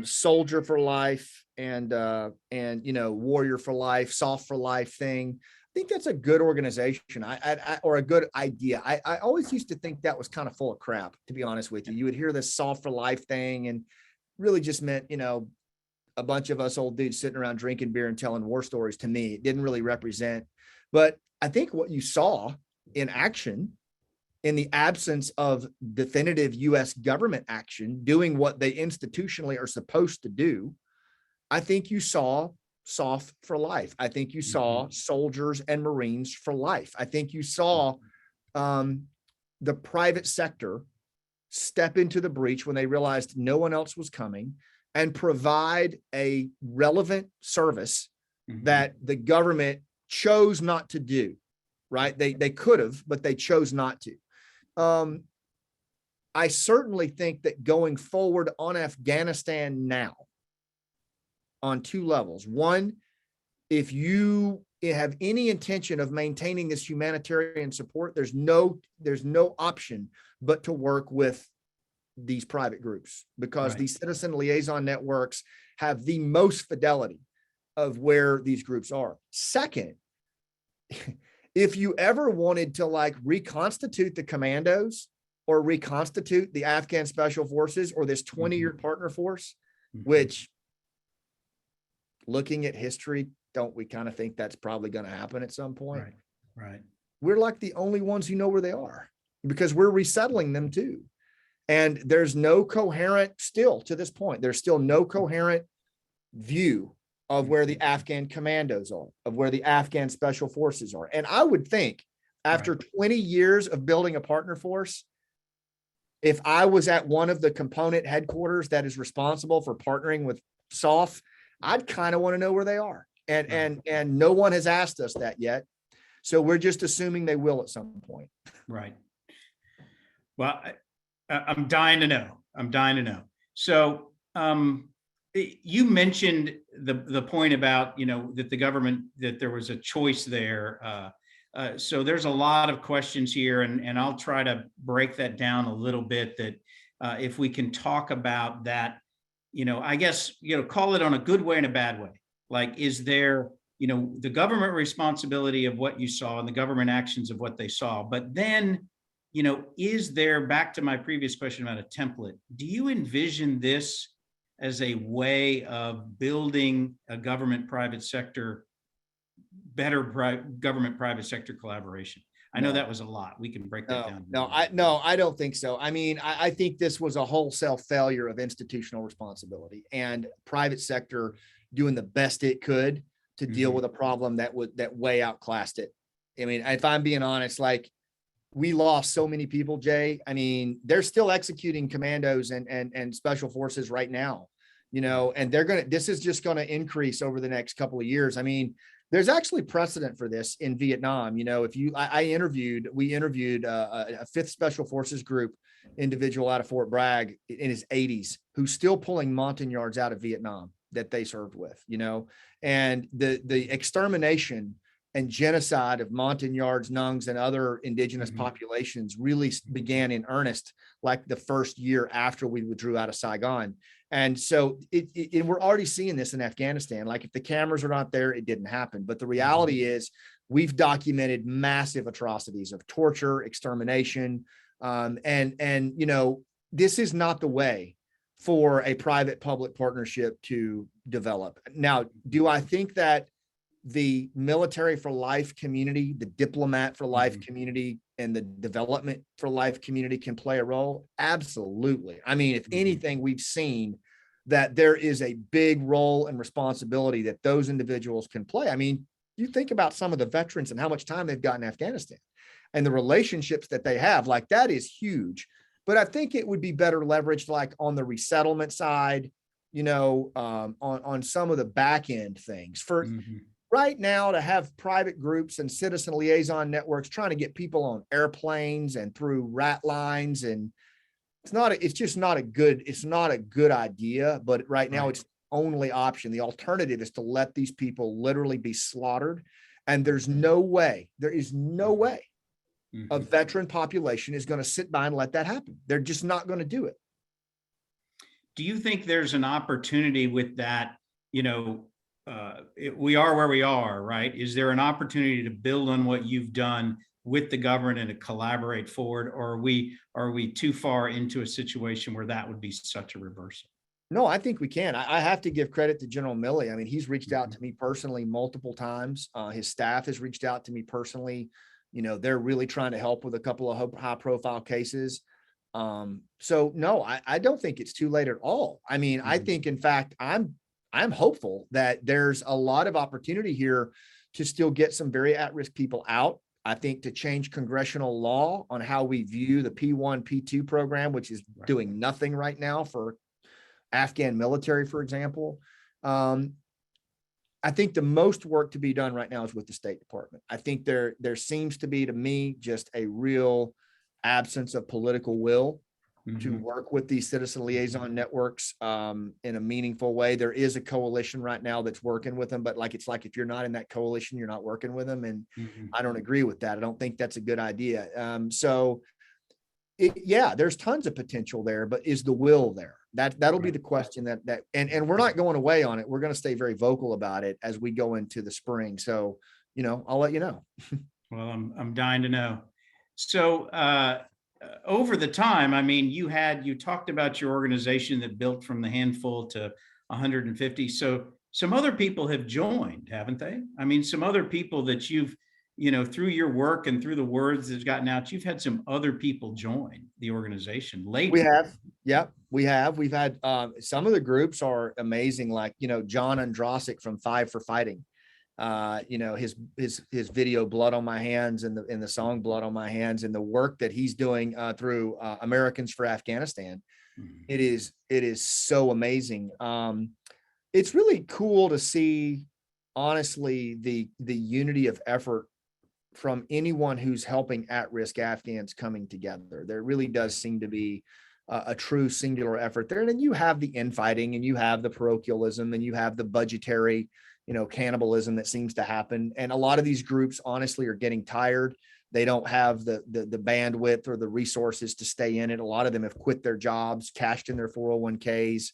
soldier for life and warrior for life, SOF for life thing. I think that's a good organization. Or a good idea. I always used to think that was kind of full of crap, to be honest with you. You would hear this SOF for life thing and really just meant, a bunch of us old dudes sitting around drinking beer and telling war stories. To me, it didn't really represent, but I think what you saw in action, in the absence of definitive U.S. government action, doing what they institutionally are supposed to do, I think you saw SOF for life. I think you saw soldiers and Marines for life. I think you saw the private sector step into the breach when they realized no one else was coming and provide a relevant service that the government chose not to do, right? They could have, but they chose not to. I certainly think that going forward on Afghanistan now, on two levels. One, if you have any intention of maintaining this humanitarian support, there's no option but to work with these private groups, because Right. these citizen liaison networks have the most fidelity of where these groups are. Second, if you ever wanted to like reconstitute the commandos or reconstitute the Afghan special forces or this 20-year partner force, which, looking at history, don't we kind of think that's probably going to happen at some point? Right. Right. We're like the only ones who know where they are, because we're resettling them too. And there's no coherent, still to this point, there's still no coherent view of where the Afghan commandos are, of where the Afghan special forces are. And I would think after 20 years of building a partner force, if I was at one of the component headquarters that is responsible for partnering with SOF, I'd kind of want to know where they are. And no one has asked us that yet. So we're just assuming they will at some point. Right. Well, I'm dying to know. I'm dying to know. So you mentioned the point about, that the government, that there was a choice there. So there's a lot of questions here, and I'll try to break that down a little bit, that if we can talk about that, I guess, call it on a good way and a bad way. Like, is there, the government responsibility of what you saw and the government actions of what they saw, but then, is there, back to my previous question about a template, do you envision this as a way of building a government-private sector, better government-private sector collaboration? I know that was a lot. We can break that down. No, I don't think so. I mean, I think this was a wholesale failure of institutional responsibility and private sector doing the best it could to deal with a problem that way outclassed it. I mean, if I'm being honest, like, we lost so many people, Jay. I mean, they're still executing commandos and special forces right now, and this is just going to increase over the next couple of years. I mean, there's actually precedent for this in Vietnam. We interviewed a 5th Special Forces Group individual out of Fort Bragg in his 80s, who's still pulling Montagnards out of Vietnam that they served with, and the extermination and genocide of Montagnards, Nungs, and other indigenous populations really began in earnest, like the first year after we withdrew out of Saigon. And so we're already seeing this in Afghanistan. Like, if the cameras are not there, it didn't happen. But the reality is we've documented massive atrocities of torture, extermination. This is not the way for a private-public partnership to develop. Now, do I think that the military for life community, the diplomat for life community, and the development for life community can play a role? Absolutely. I mean, if anything, we've seen that there is a big role and responsibility that those individuals can play. I mean, you think about some of the veterans and how much time they've got in Afghanistan and the relationships that they have, like, that is huge. But I think it would be better leveraged, like, on the resettlement side, on some of the back end things. For right now, to have private groups and citizen liaison networks trying to get people on airplanes and through rat lines, and it's just not a good idea. But right now, it's the only option. The alternative is to let these people literally be slaughtered. And there is no way a veteran population is going to sit by and let that happen. They're just not going to do it. Do you think there's an opportunity with that? We are where we are, right? Is there an opportunity to build on what you've done with the government and to collaborate forward, or are we too far into a situation where that would be such a reversal? No, I think we can. I have to give credit to General Milley. I mean, he's reached out to me personally multiple times. His staff has reached out to me personally. They're really trying to help with a couple of high-profile cases. So no, I don't think it's too late at all. I mean, I think, in fact, I'm hopeful that there's a lot of opportunity here to still get some very at-risk people out. I think to change congressional law on how we view the P1, P2 program, which is doing nothing right now for Afghan military, for example. I think the most work to be done right now is with the State Department. I think there seems to be, to me, just a real absence of political will to Mhm. work with these citizen liaison networks in a meaningful way. There is a coalition right now that's working with them, but it's like if you're not in that coalition, you're not working with them. And Mhm. I don't agree with that. I don't think that's a good idea. Yeah, there's tons of potential there, but is the will there? That'll be Right. the question and we're not going away on it. We're going to stay very vocal about it as we go into the spring. So, I'll let you know. Well, I'm dying to know. So, over the time, I mean, you talked about your organization that built from the handful to 150. So some other people have joined, haven't they? I mean, some other people that through your work and through the words that's gotten out, you've had some other people join the organization We lately. have. Yep, we have. We've had some of the groups are amazing, like John Andrasik from Five for Fighting. His video Blood on My Hands and the song Blood on My Hands and the work that he's doing through Americans for Afghanistan. Mhm. It is so amazing. It's really cool to see, honestly, the unity of effort from anyone who's helping at-risk Afghans coming together. There really does seem to be a true singular effort there. And then you have the infighting and you have the parochialism and you have the budgetary, cannibalism that seems to happen. And a lot of these groups honestly are getting tired. They don't have the bandwidth or the resources to stay in it. A lot of them have quit their jobs, cashed in their 401ks.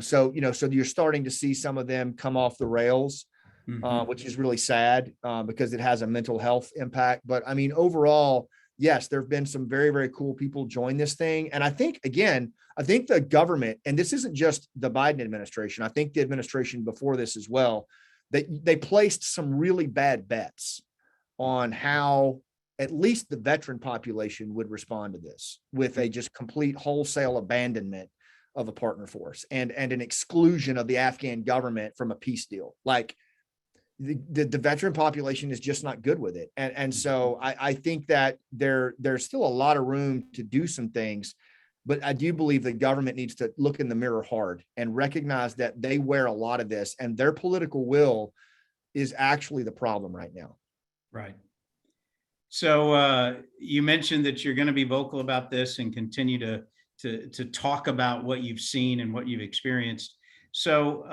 So you're starting to see some of them come off the rails, Mhm. which is really sad because it has a mental health impact. But I mean, overall, yes, there have been some very, very cool people join this thing. And I think the government, and this isn't just the Biden administration, I think the administration before this as well, they placed some really bad bets on how at least the veteran population would respond to this with a just complete wholesale abandonment of a partner force and an exclusion of the Afghan government from a peace deal. Like, the veteran population is just not good with it. And so I think that there's still a lot of room to do some things, but I do believe the government needs to look in the mirror hard and recognize that they wear a lot of this and their political will is actually the problem right now. Right. So you mentioned that you're going to be vocal about this and continue to talk about what you've seen and what you've experienced. So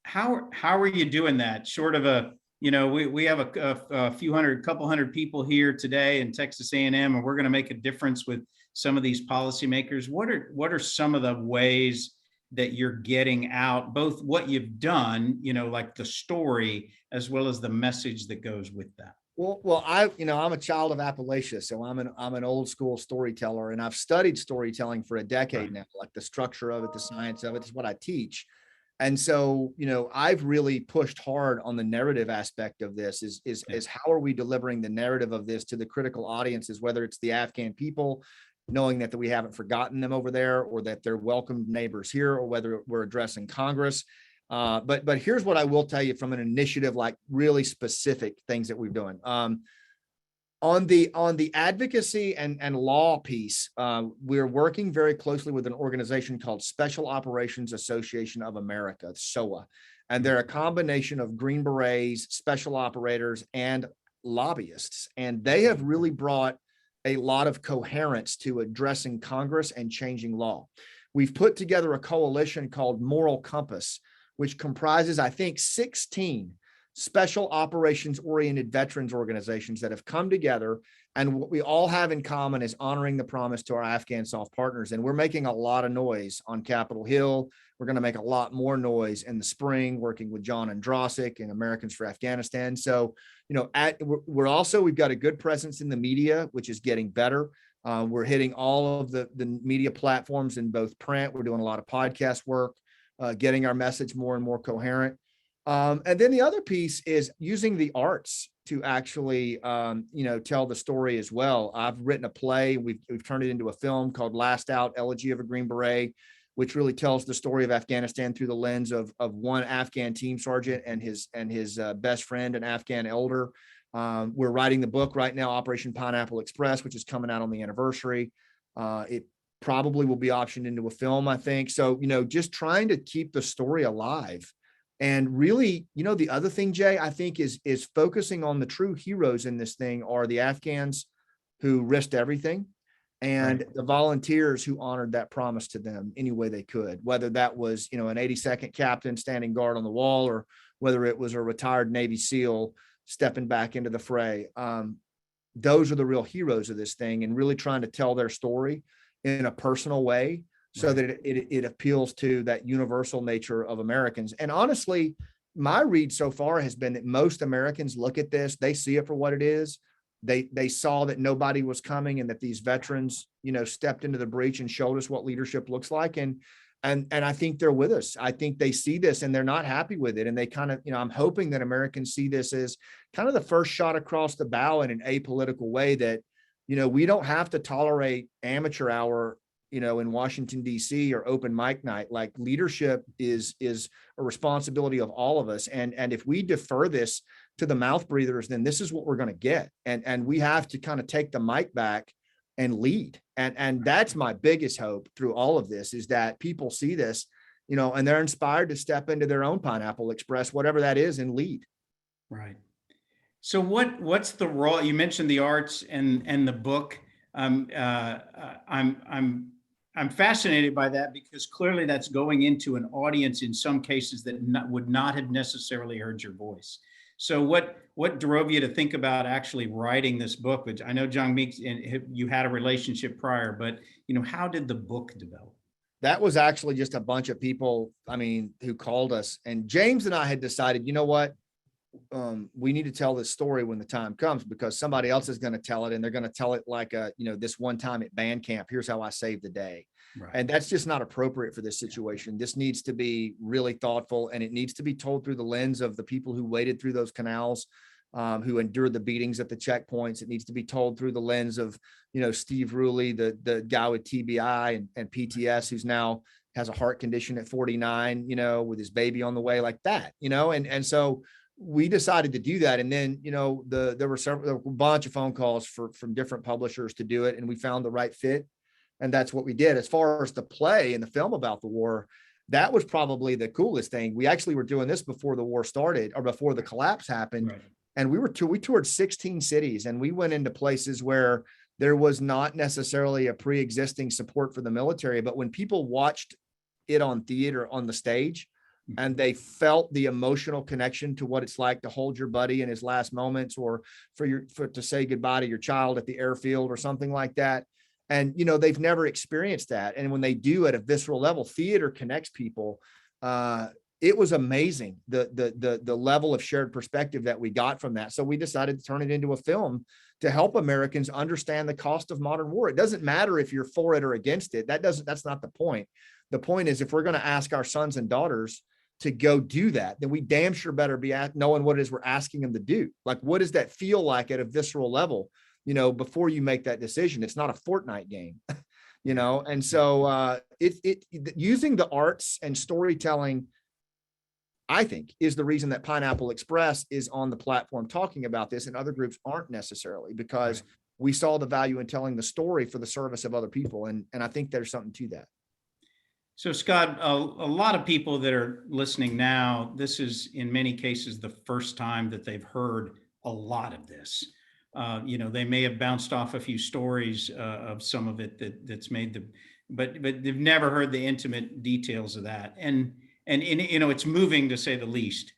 how are you doing that? Short of we have a couple hundred people here today in Texas A&M, and we're going to make a difference with some of these policymakers. What are some of the ways that you're getting out both what you've done, like the story, as well as the message that goes with that? Well, I'm a child of Appalachia, so I'm an old school storyteller, and I've studied storytelling for a decade Right. now. Like the structure of it, the science of it is what I teach, and so I've really pushed hard on the narrative aspect of this. Yeah. Is how are we delivering the narrative of this to the critical audiences, whether it's the Afghan people, knowing that we haven't forgotten them over there, or that they're welcomed neighbors here, or whether we're addressing Congress. But here's what I will tell you from an initiative, like really specific things that we're doing. On the advocacy and law piece, we're working very closely with an organization called Special Operations Association of America, SOA. And they're a combination of Green Berets, special operators, and lobbyists. And they have really brought a lot of coherence to addressing Congress and changing law. We've put together a coalition called Moral Compass, which comprises, I think, 16 special operations oriented veterans organizations that have come together. And what we all have in common is honoring the promise to our Afghan soft partners. And we're making a lot of noise on Capitol Hill. We're going to make a lot more noise in the spring, working with John Andrasik and Americans for Afghanistan. So, we've got a good presence in the media, which is getting better. We're hitting all of the media platforms in both print. We're doing a lot of podcast work. Getting our message more and more coherent. And then the other piece is using the arts to actually, tell the story as well. I've written a play. We've turned it into a film called Last Out, Elegy of a Green Beret, which really tells the story of Afghanistan through the lens of one Afghan team sergeant and his best friend, an Afghan elder. We're writing the book right now, Operation Pineapple Express, which is coming out on the anniversary. It probably will be optioned into a film, I think. So, just trying to keep the story alive. And really, the other thing, Jay, I think is focusing on the true heroes in this thing are the Afghans who risked everything and Right. the volunteers who honored that promise to them any way they could, whether that was, an 82nd captain standing guard on the wall, or whether it was a retired Navy SEAL stepping back into the fray. Those are the real heroes of this thing, and really trying to tell their story in a personal way so Right. that it appeals to that universal nature of Americans. And honestly, my read so far has been that most Americans look at this, they see it for what it is. They saw that nobody was coming, and that these veterans, stepped into the breach and showed us what leadership looks like. And I think they're with us. I think they see this and they're not happy with it. And they kind of, I'm hoping that Americans see this as kind of the first shot across the bow in an apolitical way, that, we don't have to tolerate amateur hour, in Washington, D.C., or open mic night. Like, leadership is a responsibility of all of us. And if we defer this to the mouth breathers, then this is what we're going to get. And we have to kind of take the mic back and lead. And that's my biggest hope through all of this, is that people see this, and they're inspired to step into their own Pineapple Express, whatever that is, and lead. Right. So what's the role? You mentioned the arts and the book. I'm fascinated by that, because clearly that's going into an audience in some cases that would not have necessarily heard your voice. So what drove you to think about actually writing this book? Which I know John Meeks, and you had a relationship prior, but how did the book develop? That was actually just a bunch of people, who called us, and James and I had decided, you know what? We need to tell this story when the time comes, because somebody else is going to tell it, and they're going to tell it like this one time at band camp, here's how I saved the day. Right. And that's just not appropriate for this situation. This needs to be really thoughtful, and it needs to be told through the lens of the people who waded through those canals, who endured the beatings at the checkpoints. It needs to be told through the lens of, Steve Ruley, the guy with TBI and PTS, who's now has a heart condition at 49, with his baby on the way, like that, and so we decided to do that. And then, there were a bunch of phone calls from different publishers to do it, and we found the right fit. And that's what we did. As far as the play and the film about the war, that was probably the coolest thing. We actually were doing this before the war started, or before the collapse happened. Right. And we toured 16 cities, and we went into places where there was not necessarily a pre-existing support for the military. But when people watched it on theater, on the stage, and they felt the emotional connection to what it's like to hold your buddy in his last moments, or to say goodbye to your child at the airfield or something like that. And, they've never experienced that. And when they do at a visceral level, theater connects people. It was amazing, the level of shared perspective that we got from that. So we decided to turn it into a film to help Americans understand the cost of modern war. It doesn't matter if you're for it or against it. That's not the point. The point is, if we're going to ask our sons and daughters to go do that, then we damn sure better be knowing what it is we're asking them to do. Like, what does that feel like at a visceral level, before you make that decision? It's not a Fortnite game, And so using the arts and storytelling, I think, is the reason that Pineapple Express is on the platform talking about this, and other groups aren't necessarily, because we saw the value in telling the story for the service of other people. And I think there's something to that. So Scott, a lot of people that are listening now, this is in many cases the first time that they've heard a lot of this. They may have bounced off a few stories of some of it that's made them, but they've never heard the intimate details of that. And it's moving, to say the least.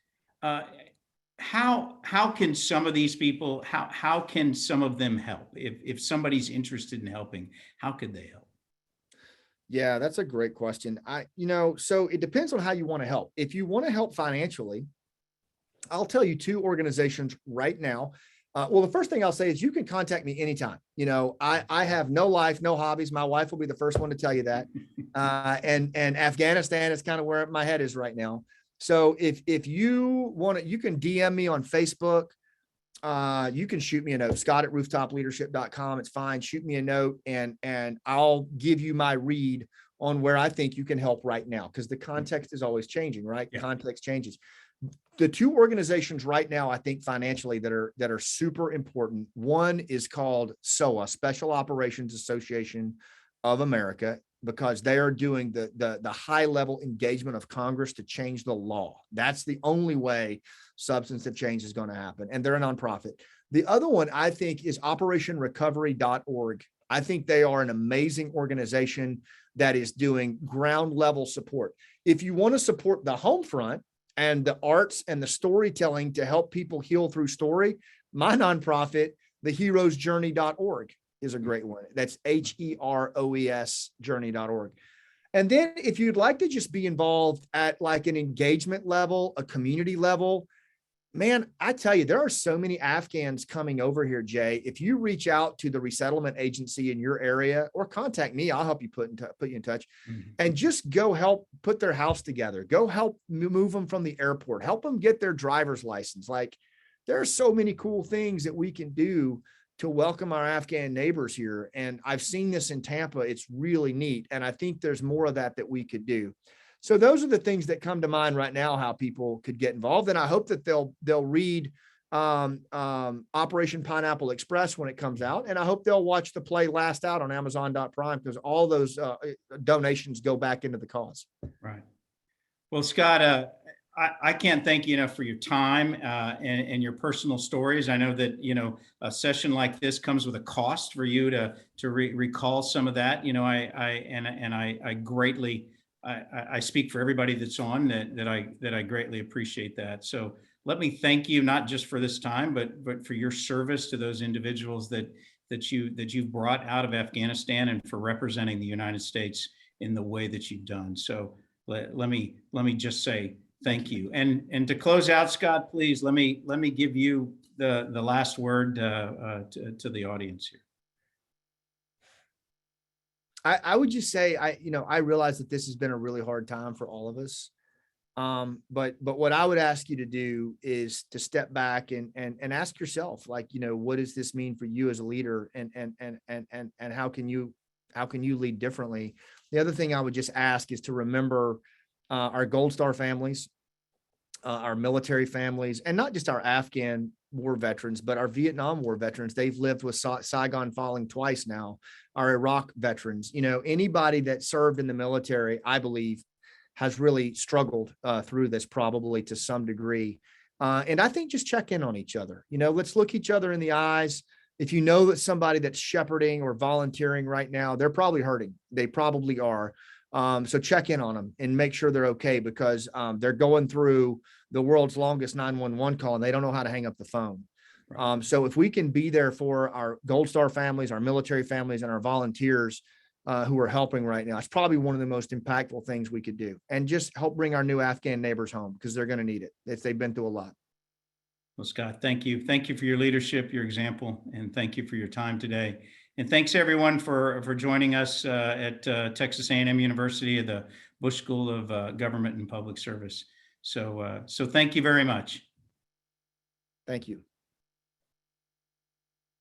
How can some of these people, how can some of them help? If somebody's interested in helping, how could they help? Yeah, that's a great question. So it depends on how you want to help. If you want to help financially, I'll tell you two organizations right now. Well, the first thing I'll say is you can contact me anytime. I have no life, no hobbies. My wife will be the first one to tell you that. And Afghanistan is kind of where my head is right now. So if you want to, you can DM me on Facebook. You can shoot me a note, Scott@rooftopleadership.com. It's fine. Shoot me a note, and I'll give you my read on where I think you can help right now, because the context is always changing, right? Yeah. Context changes. The two organizations right now, I think financially, that are super important. One is called SOA, Special Operations Association of America, because they are doing the high level engagement of Congress to change the law. That's the only way substantive change is going to happen. And they're a nonprofit. The other one, I think, is operationrecovery.org. I think they are an amazing organization that is doing ground level support. If you want to support the home front and the arts and the storytelling to help people heal through story, my nonprofit, theheroesjourney.org, is a great one. That's HEROES journey.org. And then if you'd like to just be involved at like an engagement level, a community level, man, I tell you, there are so many Afghans coming over here, Jay. If you reach out to the resettlement agency in your area or contact me, I'll help you put you in touch, and just go help put their house together. Go help move them from the airport, help them get their driver's license. Like, there are so many cool things that we can do to welcome our Afghan neighbors here. And I've seen this in Tampa. It's really neat. And I think there's more of that we could do. So those are the things that come to mind right now, how people could get involved. And I hope that they'll read Operation Pineapple Express when it comes out. And I hope they'll watch the play Last Out on Amazon.prime, because all those donations go back into the cause. Right. Well, Scott, I can't thank you enough for your time and your personal stories. I know that, a session like this comes with a cost for you to recall some of that. I greatly, I speak for everybody that's on that I greatly appreciate that. So let me thank you, not just for this time, but for your service to those individuals that you've brought out of Afghanistan, and for representing the United States in the way that you've done. So let me just say thank you. And to close out, Scott, please let me give you the last word to the audience here. I would just say, I realize that this has been a really hard time for all of us. But what I would ask you to do is to step back and ask yourself, like, what does this mean for you as a leader, and how can you lead differently? The other thing I would just ask is to remember our Gold Star families, our military families, and not just our Afghan war veterans, but our Vietnam War veterans. They've lived with Saigon falling twice now. Our Iraq veterans, anybody that served in the military, I believe, has really struggled through this, probably to some degree. And I think just check in on each other. Let's look each other in the eyes. If you know that somebody that's shepherding or volunteering right now, they're probably hurting. They probably are. So check in on them and make sure they're okay, because they're going through the world's longest 911 call and they don't know how to hang up the phone. So if we can be there for our Gold Star families, our military families, and our volunteers who are helping right now, it's probably one of the most impactful things we could do, and just help bring our new Afghan neighbors home, because they're going to need it if they've been through a lot. Well, Scott, thank you. Thank you for your leadership, your example, and thank you for your time today. And thanks everyone for joining us at Texas A&M University at the Bush School of Government and Public Service. So thank you very much. Thank you.